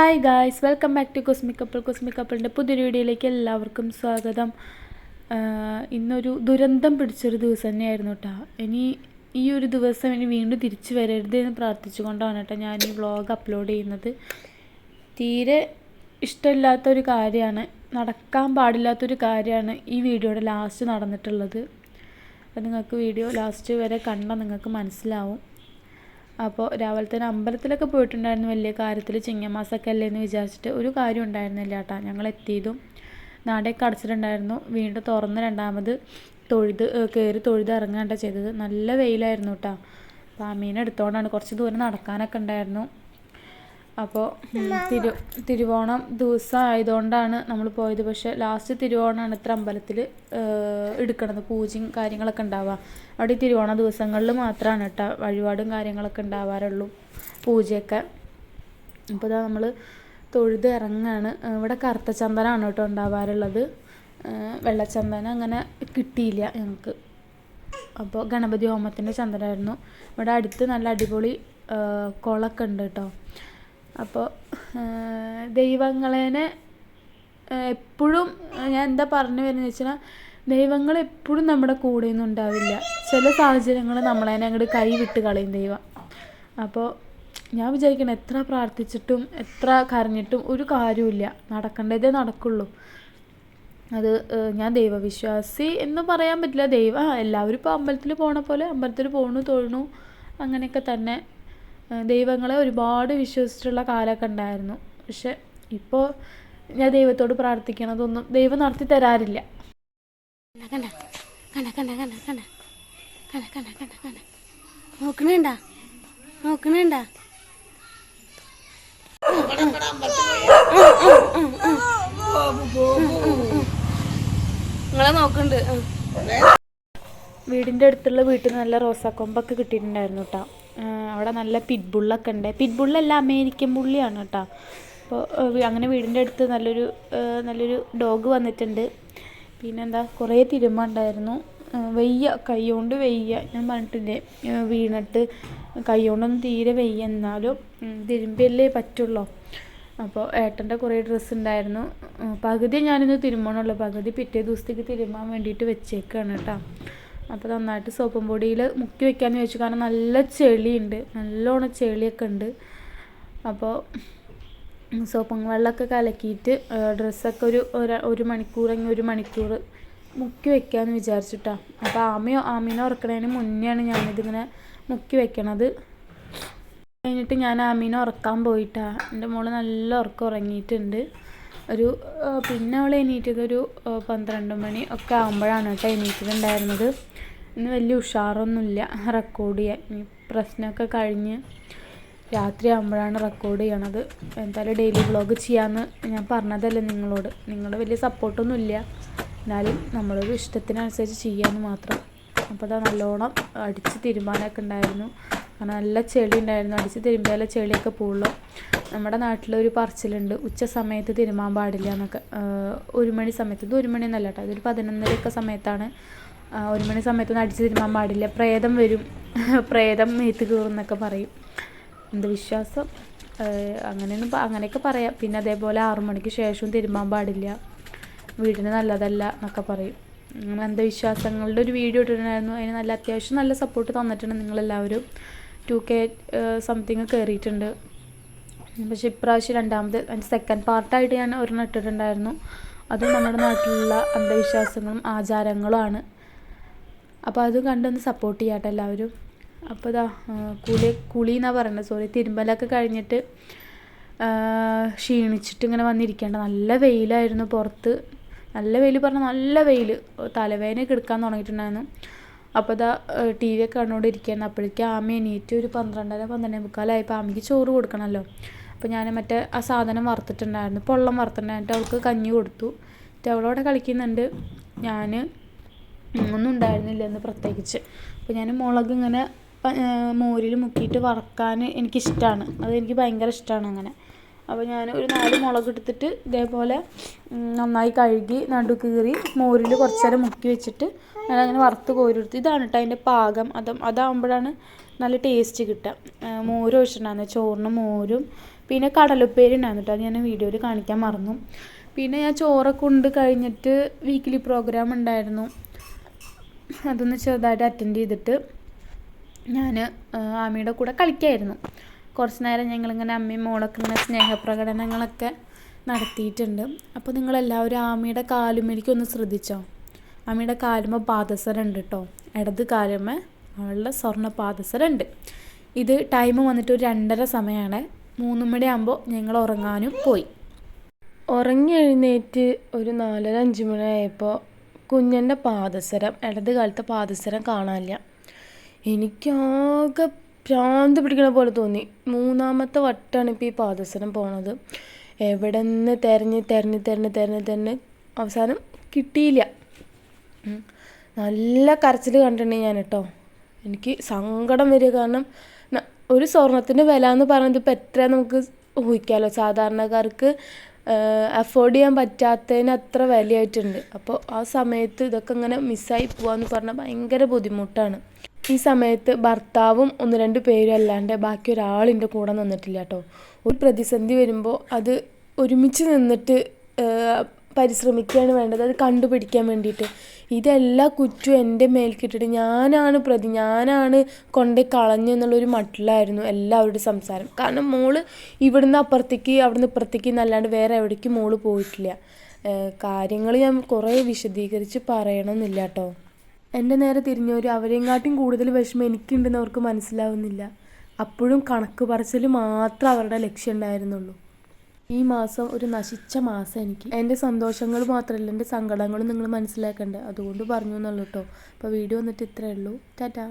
Hi guys, welcome back to cosmic കപ്പിളിൻ്റെ പുതിയൊരു വീഡിയോയിലേക്ക് എല്ലാവർക്കും സ്വാഗതം. ഇന്നൊരു ദുരന്തം പിടിച്ചൊരു ദിവസം തന്നെയായിരുന്നു കേട്ടോ. ഈ ഒരു ദിവസം ഇനി വീണ്ടും തിരിച്ചു വരരുത് എന്ന് പ്രാർത്ഥിച്ചുകൊണ്ടാണ് കേട്ടോ ഞാൻ ഈ വ്ളോഗ് അപ്ലോഡ് ചെയ്യുന്നത്. തീരെ ഇഷ്ടമില്ലാത്തൊരു കാര്യമാണ്, നടക്കാൻ പാടില്ലാത്തൊരു കാര്യമാണ് ഈ വീഡിയോയുടെ ലാസ്റ്റ് നടന്നിട്ടുള്ളത്. അത് നിങ്ങൾക്ക് വീഡിയോ ലാസ്റ്റ് വരെ കണ്ടാൽ നിങ്ങൾക്ക് മനസ്സിലാവും. അപ്പോൾ രാവിലെ തന്നെ അമ്പലത്തിലൊക്കെ പോയിട്ടുണ്ടായിരുന്നു, വലിയ കാര്യത്തിൽ ചിങ്ങമാസമൊക്കെ അല്ലേ എന്ന് വിചാരിച്ചിട്ട്. ഒരു കാര്യം ഉണ്ടായിരുന്നില്ല കേട്ടോ. ഞങ്ങൾ എത്തിയതും നടയൊക്കെ അടച്ചിട്ടുണ്ടായിരുന്നു. വീണ്ടും തുറന്ന് രണ്ടാമത് കയറി തൊഴുത് ഇറങ്ങാണ്ട ചെയ്തത്. നല്ല വെയിലായിരുന്നു കേട്ടോ. അപ്പോൾ ആ മീൻ എടുത്തുകൊണ്ടാണ്, കുറച്ച് ദൂരം നടക്കാനൊക്കെ ഉണ്ടായിരുന്നു. അപ്പോൾ തിരുവോണം ദിവസം ആയതുകൊണ്ടാണ് നമ്മൾ പോയത്. പക്ഷേ ലാസ്റ്റ് തിരുവോണമാണ് ഇത്ര അമ്പലത്തിൽ എടുക്കണത്, പൂജയും കാര്യങ്ങളൊക്കെ ഉണ്ടാവുക. അവിടെ തിരുവോണ ദിവസങ്ങളിൽ മാത്രമാണ് കേട്ടോ വഴിപാടും കാര്യങ്ങളൊക്കെ ഉണ്ടാവാറുള്ളൂ, പൂജയൊക്കെ. അപ്പോൾ ഇതാ നമ്മൾ തൊഴുത് ഇറങ്ങാണ്. ഇവിടെ കറുത്ത ചന്ദനമാണ് കേട്ടോ ഉണ്ടാവാറുള്ളത്, വെള്ളച്ചന്ദനം അങ്ങനെ കിട്ടിയില്ല ഞങ്ങൾക്ക്. അപ്പോൾ ഗണപതി ഹോമത്തിൻ്റെ ചന്ദനമായിരുന്നു. ഇവിടെ അടുത്ത് നല്ല അടിപൊളി കുളമൊക്കെ ഉണ്ട് കേട്ടോ. അപ്പോൾ ദൈവങ്ങളേനെ എപ്പോഴും ഞാൻ എന്താ പറഞ്ഞു വരുന്നത് വെച്ചാൽ, ദൈവങ്ങൾ എപ്പോഴും നമ്മുടെ കൂടെയൊന്നും ഉണ്ടാവില്ല. ചില സാഹചര്യങ്ങൾ നമ്മളതിനെ അങ്ങോട്ട് കൈ വിട്ട് കളയും ദൈവം. അപ്പോൾ ഞാൻ വിചാരിക്കണം, എത്ര പ്രാർത്ഥിച്ചിട്ടും എത്ര കരഞ്ഞിട്ടും ഒരു കാര്യമില്ല, നടക്കേണ്ടതേ നടക്കുള്ളൂ. അത് ഞാൻ ദൈവവിശ്വാസി എന്ന് പറയാൻ പറ്റില്ല. എല്ലാവരും ഇപ്പോൾ അമ്പലത്തിൽ പോണ പോലെ അമ്പലത്തിൽ പോകണു, തൊഴണു, അങ്ങനെയൊക്കെ തന്നെ. ദൈവങ്ങളെ ഒരുപാട് വിശ്വസിച്ചിട്ടുള്ള കാലമൊക്കെ ഉണ്ടായിരുന്നു. പക്ഷെ ഇപ്പോൾ ഞാൻ ദൈവത്തോട് പ്രാർത്ഥിക്കണതൊന്നും ദൈവം നടത്തി തരാറില്ല. നോക്കണേണ്ട നിങ്ങളെ നോക്കണ്ട്. വീടിൻ്റെ അടുത്തുള്ള വീട്ടിൽ നിന്ന് നല്ല റോസാക്കൊമ്പൊക്കെ കിട്ടിയിട്ടുണ്ടായിരുന്നു കേട്ടോ. അവിടെ നല്ല പിറ്റ്ബുള്ളൊക്കെ ഉണ്ട്. പിറ്റ്ബുള്ളല്ല, അമേരിക്കൻ പുള്ളിയാണ് കേട്ടോ. അപ്പോൾ അങ്ങനെ വീടിൻ്റെ അടുത്ത് നല്ലൊരു ഡോഗ് വന്നിട്ടുണ്ട്. പിന്നെന്താ, കുറേ തിരുമ്മ ഉണ്ടായിരുന്നു. കൈകൊണ്ട് വെയ്യ, ഞാൻ പറഞ്ഞിട്ടില്ലേ, വീണിട്ട് കൈകൊണ്ടൊന്നും തീരെ വെയ്യ, എന്നാലും തിരുമ്പിയല്ലേ പറ്റുള്ളൂ. അപ്പോൾ ഏട്ടൻ്റെ കുറേ ഡ്രസ്സ് ഉണ്ടായിരുന്നു. പകുതി ഞാനിന്ന് തിരുമ്മണുള്ളൂ, പകുതി പിറ്റേ ദിവസത്തേക്ക് തിരുമ്മാൻ വേണ്ടിയിട്ട് വെച്ചേക്കാണ് കേട്ടോ. അപ്പോൾ നന്നായിട്ട് സോപ്പും പൊടിയിൽ മുക്കി വെക്കാമെന്ന് ചോദിച്ചു, കാരണം നല്ല ചെളിയുണ്ട്, നല്ലോണം ചെളിയൊക്കെ ഉണ്ട്. അപ്പോൾ സോപ്പും വെള്ളമൊക്കെ കലക്കിയിട്ട് ഡ്രസ്സൊക്കെ ഒരു മണിക്കൂർ മുക്കി വെക്കാമെന്ന് വിചാരിച്ചിട്ടാ. അപ്പോൾ ആമീനെ ഉറക്കണതിന് മുന്നെയാണ് ഞാനിതിങ്ങനെ മുക്കി വെക്കണത്. കഴിഞ്ഞിട്ട് ഞാൻ ആമീനെ ഉറക്കാൻ പോയിട്ടാ. എൻ്റെ മോള് നല്ല ഉറക്കം ഉറങ്ങിയിട്ടുണ്ട്. പിന്നെ അവൾ എണീറ്റത് ഒരു 12 മണി ഒക്കെ ആകുമ്പോഴാണ് കേട്ടോ എണീറ്റിട്ടുണ്ടായിരുന്നത്. ഇന്ന് വലിയ ഉഷാറൊന്നുമില്ല റെക്കോർഡ് ചെയ്യാൻ. പ്രശ്നമൊക്കെ കഴിഞ്ഞ് രാത്രി ആകുമ്പോഴാണ് റെക്കോർഡ് ചെയ്യണത്. എന്തായാലും ഡെയിലി വ്ളോഗ് ചെയ്യാമെന്ന് ഞാൻ പറഞ്ഞതല്ലേ നിങ്ങളോട്. നിങ്ങൾ വലിയ സപ്പോർട്ടൊന്നുമില്ല, എന്നാലും നമ്മളൊരു ഇഷ്ടത്തിനനുസരിച്ച് ചെയ്യാമെന്ന് മാത്രം. അപ്പോൾ അതാ നല്ലോണം അടിച്ച് തിരുമ്പാനൊക്കെ ഉണ്ടായിരുന്നു, കാരണം നല്ല ചെളി ഉണ്ടായിരുന്നു. അടിച്ച് തിരുമ്പിയാലേ ചെളിയൊക്കെ പോവുള്ളൂ. നമ്മുടെ നാട്ടിലൊരു പറച്ചിലുണ്ട്, ഉച്ച സമയത്ത് തിരുമ്മാൻ പാടില്ല എന്നൊക്കെ. 1 മണി സമയത്ത്, ഇത് 1 മണിയൊന്നല്ല കേട്ടോ, ഇതൊരു 11:30 സമയത്താണ്. 1 മണി സമയത്തൊന്നും അടിച്ച് തിരുമ്മാൻ പാടില്ല, പ്രേതം വരും, പ്രേതം മേത്ത് കയറും എന്നൊക്കെ പറയും. അന്ധവിശ്വാസം അങ്ങനെയൊക്കെ പറയാം. പിന്നെ അതേപോലെ 6 മണിക്ക് ശേഷവും തിരുമ്മാൻ പാടില്ല, വീടിന് നല്ലതല്ല എന്നൊക്കെ പറയും. അങ്ങനെ അന്ധവിശ്വാസങ്ങളുടെ ഒരു വീഡിയോ ഇട്ടിട്ടുണ്ടായിരുന്നു. അതിന് നല്ല അത്യാവശ്യം നല്ല സപ്പോർട്ട് തന്നിട്ടുണ്ട് നിങ്ങളെല്ലാവരും. 2K സംതിങ് കയറിയിട്ടുണ്ട്. പക്ഷേ ഇപ്രാവശ്യം അതിൻ്റെ സെക്കൻഡ് പാർട്ടായിട്ട് ഞാൻ ഒരെണ്ണം ഇട്ടിട്ടുണ്ടായിരുന്നു. അതും നമ്മുടെ നാട്ടിലുള്ള അന്ധവിശ്വാസങ്ങളും ആചാരങ്ങളുമാണ്. അപ്പോൾ അത് കണ്ടൊന്ന് സപ്പോർട്ട് ചെയ്യാട്ടെ എല്ലാവരും. അപ്പോൾ ഇതാ കുളി എന്നാണ് പറയുന്നത്, തിരുമ്പലൊക്കെ കഴിഞ്ഞിട്ട് ക്ഷീണിച്ചിട്ട് ഇങ്ങനെ വന്നിരിക്കേണ്ട. നല്ല വെയിലായിരുന്നു പുറത്ത്, നല്ല വെയിൽ പറഞ്ഞാൽ നല്ല വെയിൽ, തലവേദനയൊക്കെ എടുക്കാൻ തുടങ്ങിയിട്ടുണ്ടായിരുന്നു. അപ്പോൾ ഇതാ TV ഒക്കെ കണ്ടുകൊണ്ടിരിക്കുകയായിരുന്നു. അപ്പോഴേക്കും ആമി എണീറ്റ് ഒരു 12:30-12:45 ആമിക്ക് ചോറ് കൊടുക്കണമല്ലോ. അപ്പോൾ ഞാൻ ആ സാധനം വറുത്തിട്ടുണ്ടായിരുന്നു, പൊള്ളം വറുത്തിട്ടുണ്ടായിട്ട് അവൾക്ക് കഞ്ഞി കൊടുത്തു. അവളോടെ കളിക്കുന്നുണ്ട്. ഞാൻ ഒന്നും ഉണ്ടായിരുന്നില്ല എന്ന് പ്രത്യേകിച്ച്. അപ്പോൾ ഞാൻ മുളക് ഇങ്ങനെ മോരിൽ മുക്കിയിട്ട് വറക്കാൻ എനിക്കിഷ്ടമാണ്, അതെനിക്ക് ഭയങ്കര ഇഷ്ടമാണ് അങ്ങനെ. അപ്പോൾ ഞാൻ ഒരു 4 മുളക് എടുത്തിട്ട് ഇതേപോലെ നന്നായി കഴുകി നടു കീറി മോരിൽ കുറച്ച് നേരം മുക്കി വെച്ചിട്ട് ഞാനങ്ങനെ വറുത്ത് കോരിയെടുത്ത്. ഇതാണ് കേട്ടോ അതിൻ്റെ പാകം. അതാകുമ്പോഴാണ് നല്ല ടേസ്റ്റ് കിട്ടുക. മോര് ഒഴിച്ചിട്ടുണ്ടായിരുന്നു, ചോറിന് മോരും പിന്നെ കടലുപ്പേരി ഉണ്ടായിരുന്നു കേട്ടോ, അത് ഞാൻ വീഡിയോയിൽ കാണിക്കാൻ മറന്നു. പിന്നെ ഞാൻ ചോറൊക്കെ കൊണ്ട് കഴിഞ്ഞിട്ട് വീക്കിലി പ്രോഗ്രാം ഉണ്ടായിരുന്നു, അതൊന്ന് ചെറുതായിട്ട് അറ്റൻഡ് ചെയ്തിട്ട് ഞാൻ ആമിയുടെ കൂടെ കളിക്കായിരുന്നു. കുറച്ച് നേരം ഞങ്ങളിങ്ങനെ അമ്മയും മോളൊക്കെ ഇങ്ങനെ സ്നേഹപ്രകടനങ്ങളൊക്കെ നടത്തിയിട്ടുണ്ട്. അപ്പോൾ നിങ്ങളെല്ലാവരും ആമിയുടെ കാലുമ്മേലേക്കൊന്ന് ശ്രദ്ധിച്ചോ. ആമിയുടെ കാലുമ്മ പാദസരം ഉണ്ട് കേട്ടോ, ഇടത് കാലുമ്മ അവളുടെ സ്വർണ്ണ പാദസരം ഉണ്ട്. ഇത് ടൈം വന്നിട്ട് ഒരു 2:30 സമയമാണ്. 3 മണിയാകുമ്പോൾ ഞങ്ങൾ ഉറങ്ങാനും പോയി. ഉറങ്ങി എഴുന്നേറ്റ് ഒരു 4:30-5 മണിയായപ്പോൾ കുഞ്ഞൻ്റെ പാദസരം, ഇടത് കാലത്തെ പാദസരം കാണാനില്ല. എനിക്കാകെ ഭ്രാന്ത് പിടിക്കണ പോലെ തോന്നി. 3ാമത്തെ വട്ടമാണ് ഇപ്പോൾ ഈ പാദസരം പോണത്. എവിടെ നിന്ന് തിരഞ്ഞ് അവസാനം കിട്ടിയില്ല. നല്ല കരച്ചിൽ കണ്ടിട്ടുണ്ട് ഞാൻ കേട്ടോ. എനിക്ക് സങ്കടം വരിക, കാരണം ഒരു സ്വർണത്തിൻ്റെ വില എന്ന് പറയുന്നത് ഇപ്പോൾ എത്രയാണ് നമുക്ക് ഊഹിക്കാമല്ലോ. സാധാരണക്കാർക്ക് അഫോർഡ് ചെയ്യാൻ പറ്റാത്തതിന് അത്ര വിലയായിട്ടുണ്ട്. അപ്പോൾ ആ സമയത്ത് ഇതൊക്കെ ഇങ്ങനെ മിസ്സായി പോകാമെന്ന് പറഞ്ഞാൽ ഭയങ്കര ബുദ്ധിമുട്ടാണ്. ഈ സമയത്ത് ഭർത്താവും 1-2 പേരും അല്ലാണ്ട് ബാക്കി ഒരാളിൻ്റെ കൂടെ നിന്നിട്ടില്ല കേട്ടോ. ഒരു പ്രതിസന്ധി വരുമ്പോൾ അത് ഒരുമിച്ച് നിന്നിട്ട് പരിശ്രമിക്കുകയാണ് വേണ്ടത്, അത് കണ്ടുപിടിക്കാൻ വേണ്ടിയിട്ട്. ഇതെല്ലാ കുറ്റവും എൻ്റെ മേൽക്കിട്ടിട്ട് ഞാനാണ് പ്രതി, ഞാനാണ് കൊണ്ട് കളഞ്ഞു എന്നുള്ളൊരു മട്ടിലായിരുന്നു എല്ലാവരുടെ സംസാരം. കാരണം മോള് ഇവിടുന്ന് അപ്പുറത്തേക്ക് അവിടുന്ന് ഇപ്പുറത്തേക്ക് എന്നല്ലാണ്ട് വേറെ എവിടേക്കും മോള് പോയിട്ടില്ല. കാര്യങ്ങൾ ഞാൻ കുറേ വിശദീകരിച്ച് പറയണമെന്നില്ല കേട്ടോ. എൻ്റെ നേരെ തിരിഞ്ഞവർ അവരെക്കാട്ടും കൂടുതൽ വിഷമം എനിക്കുണ്ടെന്ന് അവർക്ക് മനസ്സിലാവുന്നില്ല. അപ്പോഴും കണക്ക് പറച്ചിൽ മാത്രം അവരുടെ ലക്ഷ്യം ഉണ്ടായിരുന്നുള്ളൂ. ഈ മാസം ഒരു നശിച്ച മാസം എനിക്ക്. എൻ്റെ സന്തോഷങ്ങൾ മാത്രമല്ല, എൻ്റെ സങ്കടങ്ങളും നിങ്ങൾ മനസ്സിലാക്കണ്ടേ, അതുകൊണ്ട് പറഞ്ഞു എന്നുള്ളൂ കേട്ടോ. അപ്പോൾ വീഡിയോ വന്നിട്ട് ഇത്രയേ ഉള്ളൂ. ടാറ്റാ.